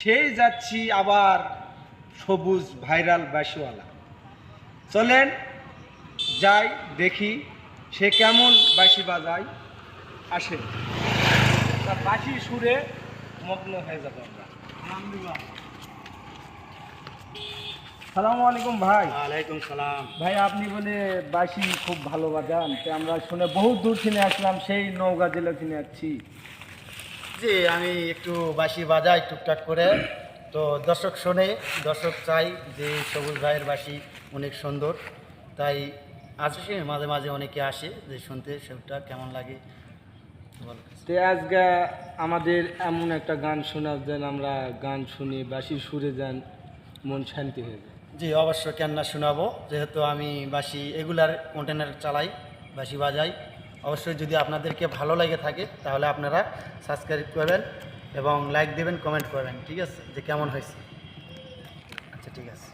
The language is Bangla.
সেই যাচ্ছি আবার সবুজ ভাইরাল বাঁশিওয়ালা। চলেন যাই দেখি সে কেমন বাঁশি বাজায়। আসেন, তার বাঁশি সুরে মগ্ন হয়ে যাবো আমরা। সালামু আলাইকুম ভাই। ওয়ালাইকুম সালাম। ভাই আপনি বলে বাঁশি খুব ভালো বাজান, তো আমরা শুনে বহুত দূর থেকে আসলাম, সেই নওগাঁ জেলা থেকে আসছি। জি, আমি একটু বাঁশি বাজাই টুকটাক করে, তো দর্শক শোনে, দর্শক চাই যে সবুজ ভাইয়ের বাঁশি অনেক সুন্দর, তাই আসে মাঝে মাঝে অনেকে আসে যে শুনতে সেটা কেমন লাগে বল। তো আজকে আমাদের এমন একটা গান শোনাও যেন আমরা গান শুনি, বাঁশির সুরে যান মন শান্তি হয়ে যায়। জি অবশ্যই, কেন না শোনাবো, যেহেতু আমি বাঁশি এগুলার কন্টেনার চালাই, বাঁশি বাজাই। অবশ্যই যদি আপনাদেরকে ভালো লাগে থাকে তাহলে আপনারা সাবস্ক্রাইব করবেন এবং লাইক দেবেন, কমেন্ট করবেন, ঠিক আছে, যে কেমন হয়েছে। আচ্ছা ঠিক আছে।